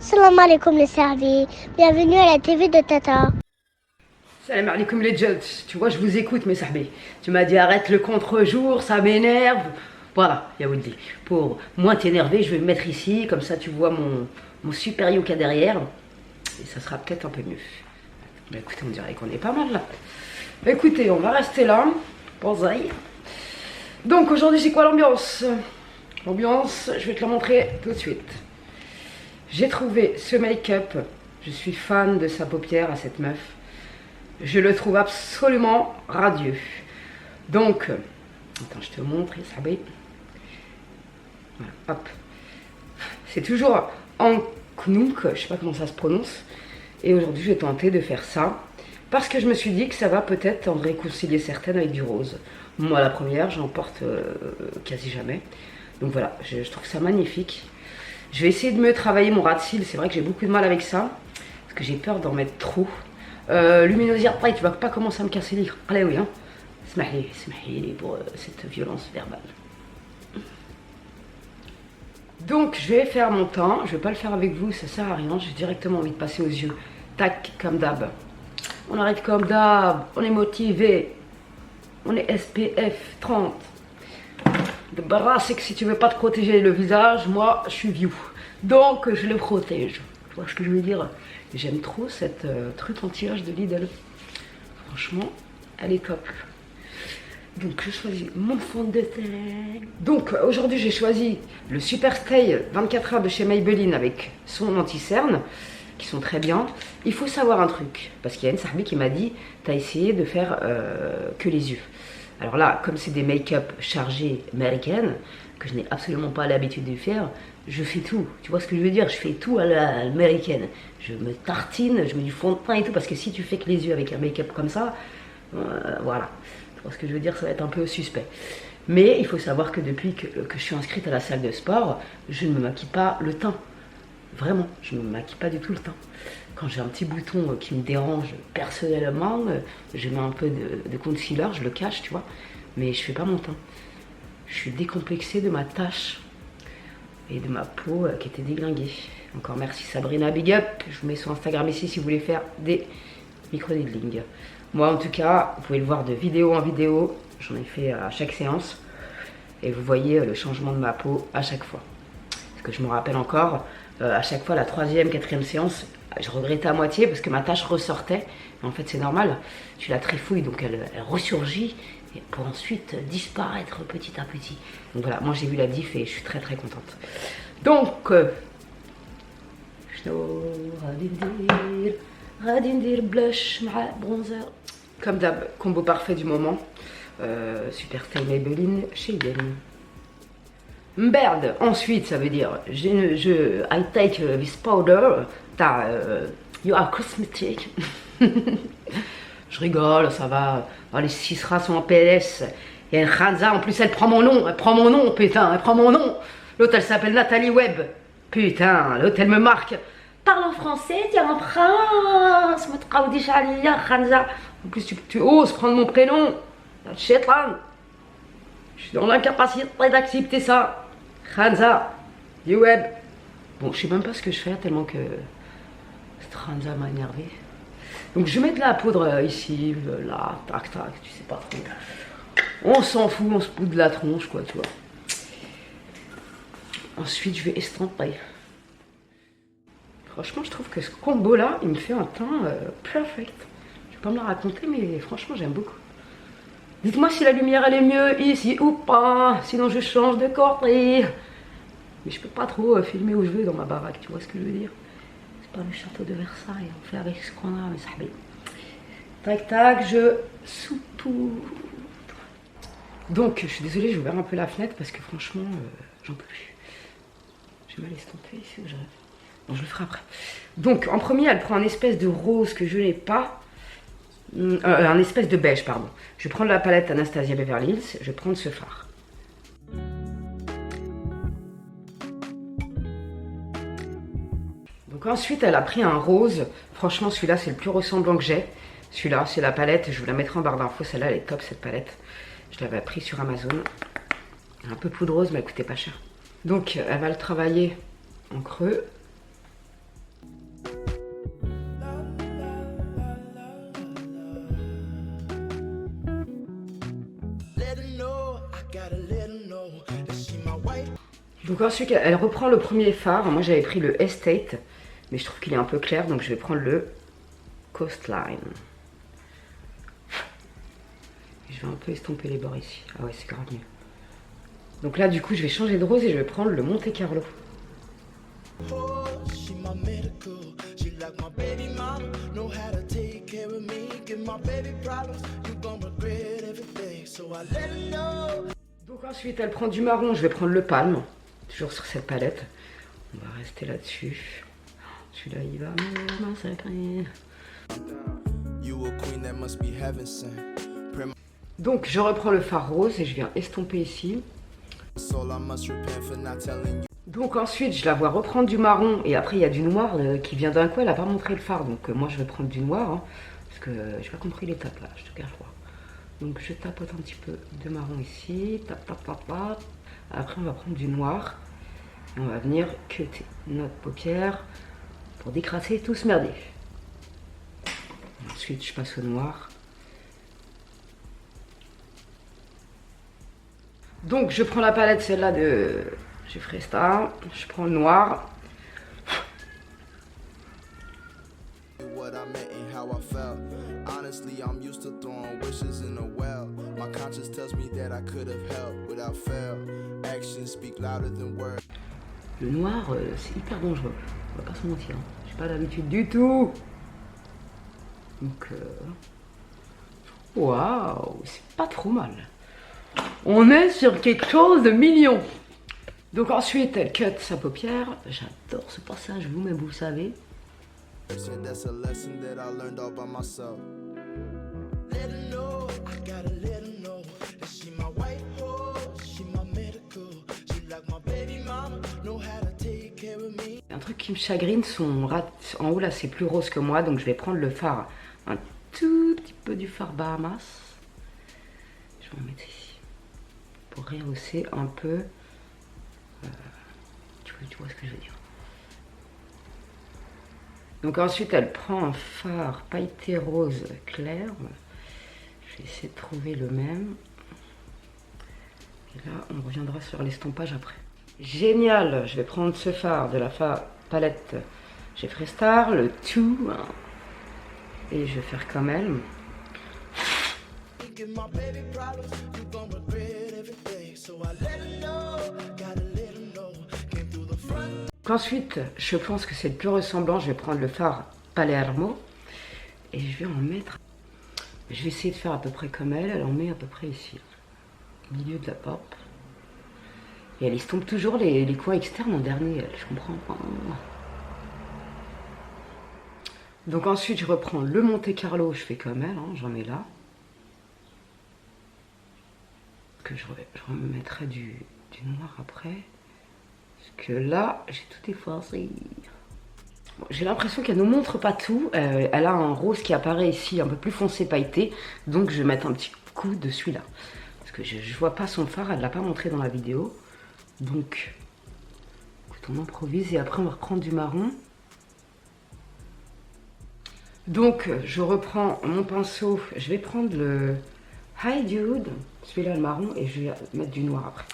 Salam alaikum les servis. Bienvenue à la TV de Tata. Salam alaikum les judges. Tu vois, je vous écoute, mes sahbés. Tu m'as dit arrête le contre-jour, ça m'énerve. Voilà, Yaoudi. Pour moins t'énerver, je vais me mettre ici, comme ça tu vois mon super yucca derrière. Et ça sera peut-être un peu mieux. Bah écoutez, on dirait qu'on est pas mal là. Bah écoutez, on va rester là. Bonsaï. Donc aujourd'hui, c'est quoi l'ambiance? L'ambiance, je vais te la montrer tout de suite. J'ai trouvé ce make-up. Je suis fan de sa paupière à cette meuf. Je le trouve absolument radieux. Donc, attends, je te montre, Isabé. Voilà, hop. C'est toujours en knouk, je sais pas comment ça se prononce. Et aujourd'hui, je vais tenter de faire ça. Parce que je me suis dit que ça va peut-être en réconcilier certaines avec du rose. Moi, la première, j'en porte quasi jamais. Donc voilà, je trouve ça magnifique. Je vais essayer de me travailler mon ras de cils. C'est vrai que j'ai beaucoup de mal avec ça. Parce que j'ai peur d'en mettre trop. Luminosité, tu vas pas commencer à me casser les allez oui hein. Smahili pour cette violence verbale. Donc je vais faire mon teint. Je vais pas le faire avec vous, ça sert à rien. J'ai directement envie de passer aux yeux. Tac, comme d'hab. On arrête comme d'hab. On est motivé. On est SPF 30. De barra, c'est que si tu veux pas te protéger le visage, moi je suis vieux. Donc je le protège. Tu vois ce que je veux dire? J'aime trop cette truc anti-âge de Lidl. Franchement, elle est top. Donc je choisis mon fond de teint. Donc aujourd'hui j'ai choisi le Super Stay 24 heures de chez Maybelline avec son anti-cerne, qui sont très bien. Il faut savoir un truc, parce qu'il y a une sahbi qui m'a dit, t'as essayé de faire que les yeux. Alors là, comme c'est des make-up chargés américaines, que je n'ai absolument pas l'habitude de faire, je fais tout. Tu vois ce que je veux dire? Je fais tout à l'américaine. Je me tartine, je mets du fond de teint et tout, parce que si tu fais que les yeux avec un make-up comme ça, voilà. Tu vois ce que je veux dire? Ça va être un peu suspect. Mais il faut savoir que depuis que je suis inscrite à la salle de sport, je ne me maquille pas le teint. Vraiment, je ne me maquille pas du tout le teint. Quand j'ai un petit bouton qui me dérange personnellement, je mets un peu de concealer, je le cache, tu vois. Mais je fais pas mon teint. Je suis décomplexée de ma tache et de ma peau qui était déglinguée. Encore merci Sabrina, big up. Je vous mets sur Instagram ici si vous voulez faire des micro-needling. Moi en tout cas, vous pouvez le voir de vidéo en vidéo. J'en ai fait à chaque séance. Et vous voyez le changement de ma peau à chaque fois. Parce que je me rappelle encore, à chaque fois la 3e, 4e séance, je regrettais à moitié parce que ma tache ressortait. Mais en fait c'est normal, tu la trifouilles donc elle ressurgit pour ensuite disparaître petit à petit. Donc voilà, moi j'ai vu la diff et je suis très très contente. Donc, blush, bronzer. Comme d'hab, combo parfait du moment. Super Style Maybelline chez Yen. Merde, ensuite ça veut dire I take this powder, you are cosmetic. Je rigole, ça va. Oh, les 6 rats sont en PLS. Il y a une Khanza, en plus elle prend mon nom, putain, elle prend mon nom. L'autre elle s'appelle Nathalie Webb. Putain, l'autre elle me marque. Parle en français, t'es un prince. Khanza. En plus tu oses prendre mon prénom. Chétran. Je suis dans l'incapacité d'accepter ça. Khanza, du web. Bon, je sais même pas ce que je fais tellement que cette Khanza m'a énervé. Donc je mets de la poudre ici, là, tac, tac, tu sais pas trop. On s'en fout, on se fout de la tronche, quoi, tu vois. Ensuite, je vais estamper. Franchement, je trouve que ce combo-là, il me fait un teint perfect. Je vais pas me la raconter, mais franchement, j'aime beaucoup. Dites-moi si la lumière elle est mieux ici ou pas, sinon je change de côté. Mais je peux pas trop filmer où je vais dans ma baraque, tu vois ce que je veux dire? C'est pas le château de Versailles, on fait avec ce qu'on a, mes sahbés. Tac tac, je saupoudre. Donc je suis désolée, j'ai ouvert un peu la fenêtre parce que franchement, j'en peux plus. J'ai mal estompé ici où je rêve. Bon, je le ferai après. Donc en premier, elle prend un espèce de rose que je n'ai pas. Un espèce de beige, pardon. Je vais prendre la palette Anastasia Beverly Hills, je vais prendre ce fard. Donc ensuite, elle a pris un rose. Franchement, celui-là, c'est le plus ressemblant que j'ai. Celui-là, c'est la palette. Je vous la mettrai en barre d'infos. Celle-là, elle est top, cette palette. Je l'avais pris sur Amazon. Un peu poudreuse, mais elle coûtait pas cher. Donc, elle va le travailler en creux. Donc ensuite, elle reprend le premier fard. Moi, j'avais pris le Estate, mais je trouve qu'il est un peu clair, donc je vais prendre le Coastline. Je vais un peu estomper les bords ici. Ah ouais, c'est grave mieux. Donc là, du coup, je vais changer de rose et je vais prendre le Monte Carlo. Donc ensuite, elle prend du marron, je vais prendre le palme. Toujours sur cette palette. On va rester là-dessus. Celui-là, il va me massacrer. Donc, je reprends le fard rose et je viens estomper ici. Donc ensuite, je la vois reprendre du marron et après, il y a du noir qui vient d'un coup. Elle n'a pas montré le fard, donc moi, je vais prendre du noir. Hein, parce que je n'ai pas compris l'étape là, je te cache pas. Donc, je tapote un petit peu de marron ici. Tap, tap, tap, tap. Après, on va prendre du noir. Et on va venir cutter notre paupière pour décrasser tout ce merdier. Ensuite, je passe au noir. Donc, je prends la palette, celle-là de Jeffree Star. Je prends le noir. Le noir, c'est hyper dangereux. On va pas se mentir. J'ai pas l'habitude du tout. Donc, waouh, c'est pas trop mal. On est sur quelque chose de mignon. Donc ensuite, elle cut sa paupière. J'adore ce passage, vous-même, vous le savez. Un truc qui me chagrine, son rat en haut là, c'est plus rose que moi, donc je vais prendre le fard, un tout petit peu du fard Bahamas. Je vais en mettre ici pour rehausser un peu. Tu vois ce que je veux dire. Donc ensuite, elle prend un fard pailleté rose clair. Je vais essayer de trouver le même. Et là, on reviendra sur l'estompage après. Génial, je vais prendre ce fard de la palette Jeffree Star, le tout, et je vais faire comme elle. Ensuite, je pense que c'est le plus ressemblant, je vais prendre le fard Palermo et je vais en mettre. Je vais essayer de faire à peu près comme elle en met à peu près ici, au milieu de la porte. Et elle estompe toujours les coins externes en dernier, je comprends pas. Donc ensuite, je reprends le Monte Carlo, je fais comme elle, hein, j'en mets là. Que je remettrai du noir après. Parce que là, j'ai tout effacé. Bon, j'ai l'impression qu'elle ne nous montre pas tout. Elle a un rose qui apparaît ici, un peu plus foncé pailleté. Donc je vais mettre un petit coup de celui-là. Parce que je ne vois pas son fard, elle ne l'a pas montré dans la vidéo. Donc, écoute, on improvise et après on va reprendre du marron. Donc, je reprends mon pinceau. Je vais prendre le Hi Dude, celui-là le marron, et je vais mettre du noir après.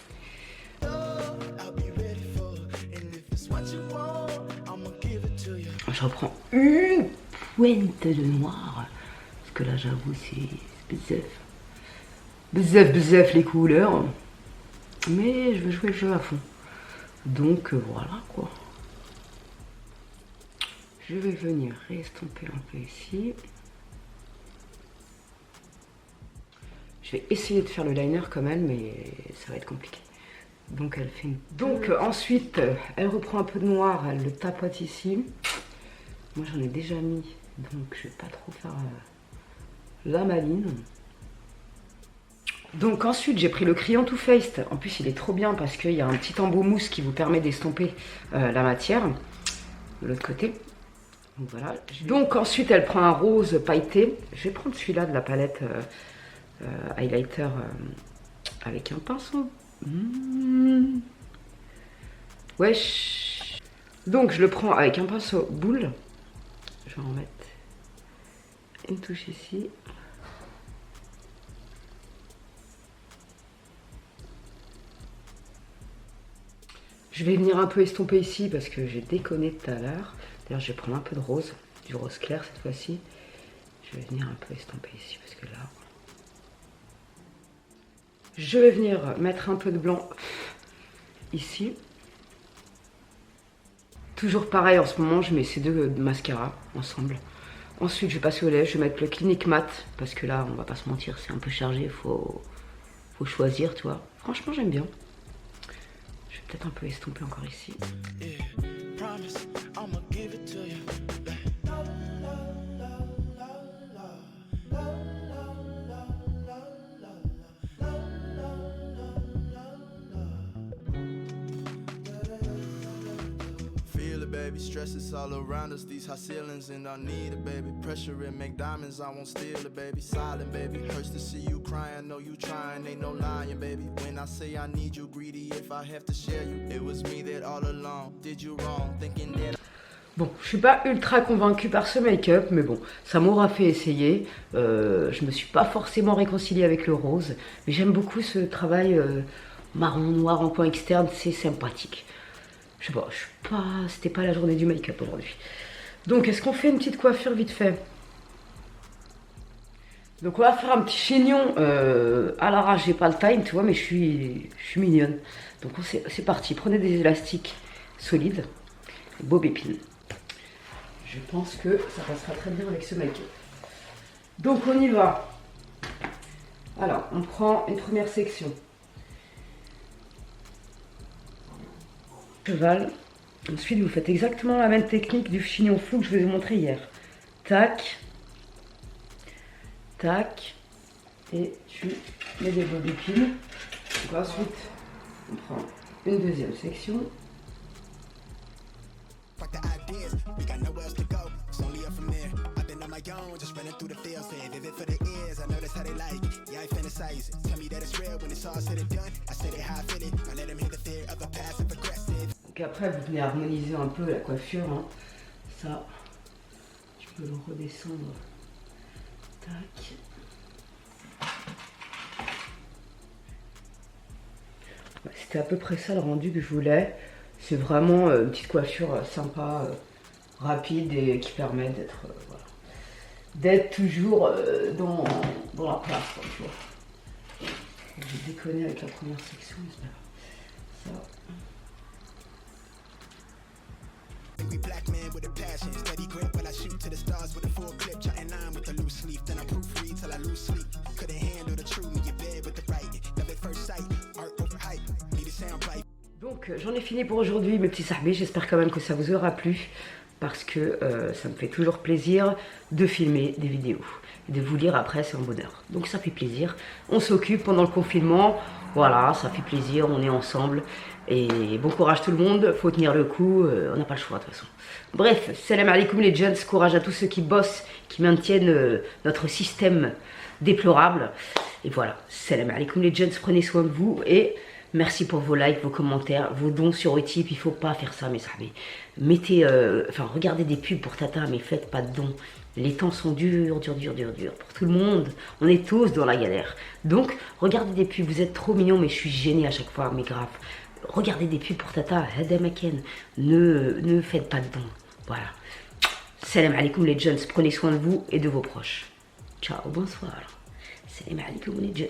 Je reprends une pointe de noir. Parce que là, j'avoue, c'est bzef les couleurs. Mais je veux jouer le jeu à fond. Donc, voilà quoi. Je vais venir réestomper un peu ici. Je vais essayer de faire le liner comme elle, mais ça va être compliqué. Donc elle fait une... Donc ensuite, elle reprend un peu de noir, elle le tapote ici. Moi j'en ai déjà mis, donc je vais pas trop faire la maline. Donc ensuite, j'ai pris le crayon Too Faced. En plus, il est trop bien parce qu'il y a un petit embout mousse qui vous permet d'estomper la matière de l'autre côté. Donc voilà. Donc ensuite, elle prend un rose pailleté. Je vais prendre celui-là de la palette highlighter avec un pinceau. Wesh. Donc je le prends avec un pinceau boule. Je vais en mettre une touche ici. Je vais venir un peu estomper ici parce que j'ai déconné tout à l'heure. D'ailleurs, je vais prendre un peu de rose, du rose clair cette fois-ci. Je vais venir un peu estomper ici parce que là... Je vais venir mettre un peu de blanc ici. Toujours pareil en ce moment, je mets ces deux mascaras ensemble. Ensuite, je vais passer au lait, je vais mettre le Clinique Matte parce que là, on va pas se mentir, c'est un peu chargé, faut choisir, tu vois. Franchement, j'aime bien. Je vais peut-être un peu estomper encore ici. Baby, stress is all around us, these high ceilings, and I need it, baby. Pressure and make diamonds, I won't steal it, baby. Silent, baby, hurts to see you crying, know you trying, ain't no lying, baby. When I say I need you, greedy if I have to share you. It was me that all along did you wrong, thinking that... Bon, je suis pas ultra convaincue par ce make-up, mais bon, ça m'aura fait essayer. Je me suis pas forcément réconciliée avec le rose, mais j'aime beaucoup ce travail marron noir en coin externe, c'est sympathique. Je sais pas, c'était pas la journée du make-up aujourd'hui. Donc, est-ce qu'on fait une petite coiffure vite fait? Donc, on va faire un petit chignon à l'arrache. J'ai pas le time, tu vois, mais je suis mignonne. Donc, c'est parti. Prenez des élastiques solides, bob épine. Je pense que ça passera très bien avec ce make-up. Donc, on y va. Alors, on prend une première section. Cheval. Ensuite, vous faites exactement la même technique du chignon flou que je vous ai montré hier. Tac. Tac. Et tu mets des bob épines. Donc ensuite, on prend une deuxième section. Donc après, vous venez harmoniser un peu la coiffure. Hein. Ça, je peux le redescendre. Tac. Ouais, c'était à peu près ça le rendu que je voulais. C'est vraiment une petite coiffure sympa, rapide et qui permet d'être voilà, d'être toujours dans la place. Quoi, tu vois. J'ai déconné avec la première section, mais c'est pas grave. Ça. Black man with a passion, steady grip when I shoot to the stars with a full clip, jotting line with a loose leaf, then I proofread till I lose sleep. Couldn't handle the truth, your bed with the right, love at first sight, art over hype, need a sound right. Donc j'en ai fini pour aujourd'hui mes petits sahbés, j'espère quand même que ça vous aura plu parce que ça me fait toujours plaisir de filmer des vidéos et de vous lire après, c'est un bonheur. Donc ça fait plaisir, on s'occupe pendant le confinement, voilà, ça fait plaisir, on est ensemble et bon courage tout le monde, faut tenir le coup, on n'a pas le choix de toute façon. Bref, salam alaikum les gens, courage à tous ceux qui bossent, qui maintiennent notre système déplorable et voilà, salam alaikum les gens, prenez soin de vous et merci pour vos likes, vos commentaires, vos dons sur Utip. Il faut pas faire ça, mes sahbés. Mettez, regardez des pubs pour Tata, mais faites pas de dons. Les temps sont durs pour tout le monde. On est tous dans la galère. Donc, regardez des pubs. Vous êtes trop mignons, mais je suis gênée à chaque fois, mais grave. Regardez des pubs pour Tata. Hadamaken. Ne faites pas de dons. Voilà. Salam alaikum les gens. Prenez soin de vous et de vos proches. Ciao, bonsoir. Salam alaikum les gens.